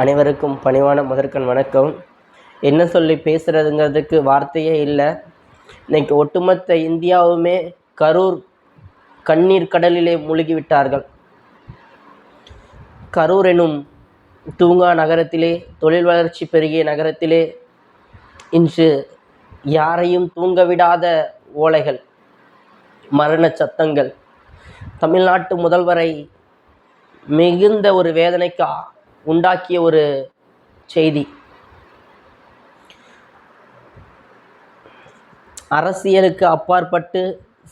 அனைவருக்கும் பணிவான முதற்கண் வணக்கம். என்ன சொல்லி பேசுகிறதுங்கிறதுக்கு வார்த்தையே இல்லை. இன்றைக்கி ஒட்டுமொத்த இந்தியாவுமே கரூர் கண்ணீர் கடலிலே மூழ்கிவிட்டார்கள். கரூர் எனும் தூங்கா நகரத்திலே, தொழில் வளர்ச்சி பெருகிய நகரத்திலே இன்று யாரையும் தூங்கவிடாத ஓலைகள், மரண சத்தங்கள், தமிழ்நாட்டு முதல்வரை மிகுந்த ஒரு வேதனைக்கு உண்டாக்கிய ஒரு செய்தி. அரசியலுக்கு அப்பாற்பட்டு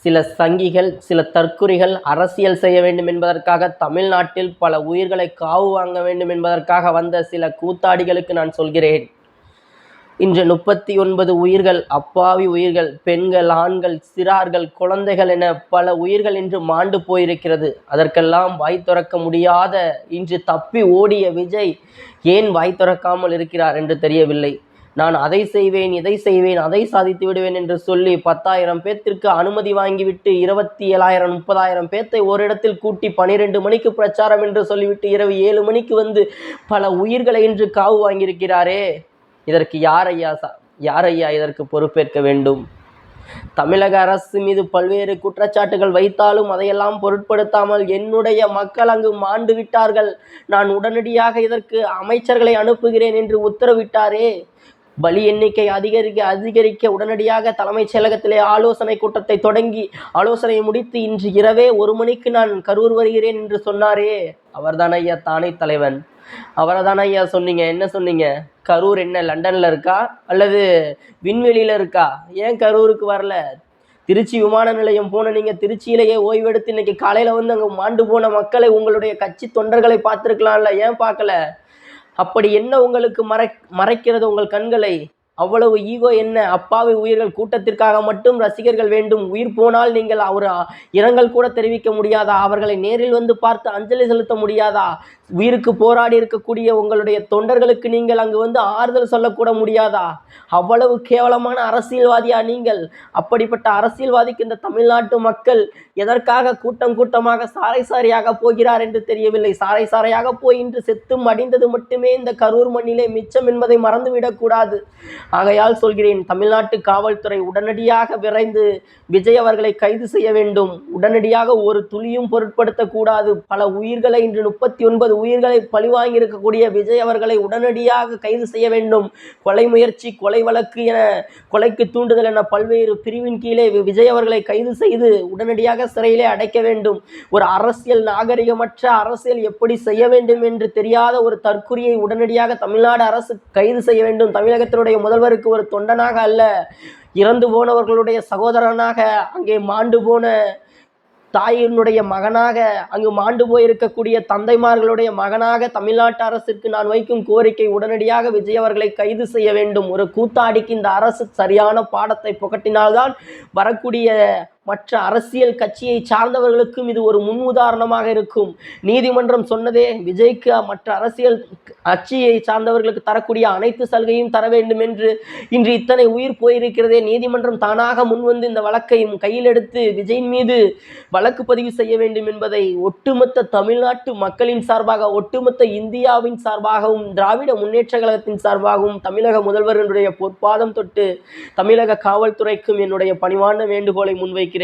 சில சங்கிகள், சில தற்குறிகள் அரசியல் செய்ய வேண்டும் என்பதற்காக, தமிழ்நாட்டில் பல உயிர்களை காவு வாங்க வேண்டும் என்பதற்காக வந்த சில கூத்தாடிகளுக்கு நான் சொல்கிறேன், இன்று 39 உயிர்கள், அப்பாவி உயிர்கள், பெண்கள், ஆண்கள், சிறார்கள், குழந்தைகள் என பல உயிர்கள் இன்று மாண்டு போயிருக்கிறது. அதற்கெல்லாம் வாய் திறக்க முடியாத இன்று தப்பி ஓடிய விஜய் ஏன் வாய் திறக்காமல் இருக்கிறார் என்று தெரியவில்லை. நான் அதை செய்வேன், இதை செய்வேன், அதை சாதித்து விடுவேன் என்று சொல்லி 10,000 பேர்த்திற்கு அனுமதி வாங்கிவிட்டு 27,000 30,000 பேர்த்தை ஓரிடத்தில் கூட்டி 12 மணிக்கு பிரச்சாரம் என்று சொல்லிவிட்டு இரவு 7 மணிக்கு வந்து பல உயிர்களை இன்று காவு வாங்கியிருக்கிறாரே. இதற்கு யார் ஐயா இதற்கு பொறுப்பேற்க வேண்டும்? தமிழக அரசு மீது பல்வேறு குற்றச்சாட்டுகள் வைத்தாலும் அதையெல்லாம் பொருட்படுத்தாமல் என்னுடைய மக்கள் அங்கு மாண்டு விட்டார்கள், நான் உடனடியாக இதற்கு அமைச்சர்களை அனுப்புகிறேன் என்று உத்தரவிட்டாரே. பலி எண்ணிக்கை அதிகரிக்க உடனடியாக தலைமைச் செயலகத்திலே ஆலோசனை கூட்டத்தை தொடங்கி ஆலோசனையை முடித்து இன்று இரவே 1 மணிக்கு நான் கரூர் வருகிறேன் என்று சொன்னாரே, அவர்தான் ஐயா தானை தலைவன். அவரை தானே ஐயா சொன்னீங்க. என்ன சொன்னீங்க? கரூர் என்ன லண்டனில் இருக்கா அல்லது விண்வெளியில் இருக்கா? ஏன் கரூருக்கு வரல? திருச்சி விமான நிலையம் போன நீங்கள் திருச்சியிலேயே ஓய்வெடுத்து இன்னைக்கு காலையில் வந்து அங்கே மாண்டு போன மக்களை, உங்களுடைய கட்சி தொண்டர்களை பார்த்துருக்கலாம்ல, ஏன் பார்க்கல? அப்படி என்ன உங்களுக்கு மறைக்கிறது உங்கள் கண்களை? அவ்வளவு ஈகோ என்ன? அப்பாவி உயிர்கள் கூட்டத்திற்காக மட்டும் ரசிகர்கள் வேண்டும். உயிர் போனால் நீங்கள் ஒரு இரங்கல் கூட தெரிவிக்க முடியாதா? அவர்களை நேரில் வந்து பார்த்து அஞ்சலி செலுத்த முடியாதா? உயிருக்கு போராடி இருக்கக்கூடிய உங்களுடைய தொண்டர்களுக்கு நீங்கள் அங்கு வந்து ஆறுதல் சொல்லக்கூட முடியாதா? அவ்வளவு கேவலமான அரசியல்வாதியா நீங்கள்? அப்படிப்பட்ட அரசியல்வாதிக்கு இந்த தமிழ்நாட்டு மக்கள் எதற்காக கூட்டம் கூட்டமாக சாறை சாறையாக போகிறார் என்று தெரியவில்லை. சாறை சாறையாக போய் இன்று செத்து மடிந்தது மட்டுமே இந்த கரூர் மண்ணிலே மிச்சம் என்பதை மறந்துவிடக்கூடாது. ஆகையால் சொல்கிறேன், தமிழ்நாட்டு காவல்துறை உடனடியாக விரைந்து விஜய் அவர்களை கைது செய்ய வேண்டும். உடனடியாக ஒரு துளியும் பொருட்படுத்தக்கூடாது. பல உயிர்களை, இன்று 39 உயிர்களை பழிவாங்கி இருக்கக்கூடிய விஜய் அவர்களை உடனடியாக கைது செய்ய வேண்டும். கொலை முயற்சி, கொலை வழக்கு என, கொலைக்கு தூண்டுதல் என பல்வேறு பிரிவின் கீழே விஜய் அவர்களை கைது செய்து உடனடியாக சிறையிலே அடைக்க வேண்டும். ஒரு அரசியல் நாகரிகமற்ற அரசியல் எப்படி செய்ய வேண்டும் என்று தெரியாத ஒரு தற்குறியை உடனடியாக தமிழ்நாடு அரசு கைது செய்ய வேண்டும். தமிழகத்தினுடைய முதல்வருக்கு ஒரு தொண்டனாக அல்ல, இறந்து போனவர்களுடைய சகோதரனாக, அங்கே மாண்டு போன தாயினுடைய மகனாக, அங்கு மாண்டு போயிருக்கக்கூடிய தந்தைமார்களுடைய மகனாக தமிழ்நாட்டு அரசிற்கு நான் வைக்கும் கோரிக்கை, உடனடியாக விஜய் அவர்களை கைது செய்ய வேண்டும். ஒரு கூத்தாடிக்கு இந்த அரசு சரியான பாடத்தை புகட்டினால்தான் வரக்கூடிய மற்ற அரசியல் கட்சியை சார்ந்தவர்களுக்கும் இது ஒரு முன் உதாரணமாக இருக்கும். நீதிமன்றம் சொன்னதே, விஜய்க்கு மற்ற அரசியல் கட்சியை சார்ந்தவர்களுக்கு தரக்கூடிய அனைத்து சலுகையும் தர வேண்டும் என்று. இன்று இத்தனை உயிர் போயிருக்கிறதே, நீதிமன்றம் தானாக முன்வந்து இந்த வழக்கையும் கையில் எடுத்து விஜயின் மீது வழக்கு பதிவு செய்ய வேண்டும் என்பதை ஒட்டுமொத்த தமிழ்நாட்டு மக்களின் சார்பாக, ஒட்டுமொத்த இந்தியாவின் சார்பாகவும், திராவிட முன்னேற்ற கழகத்தின் சார்பாகவும், தமிழக முதல்வர்களுடைய பொற்பாதம் தொட்டு தமிழக காவல்துறைக்கும் என்னுடைய பணிவான வேண்டுகோளை முன்வைக்கிறேன்.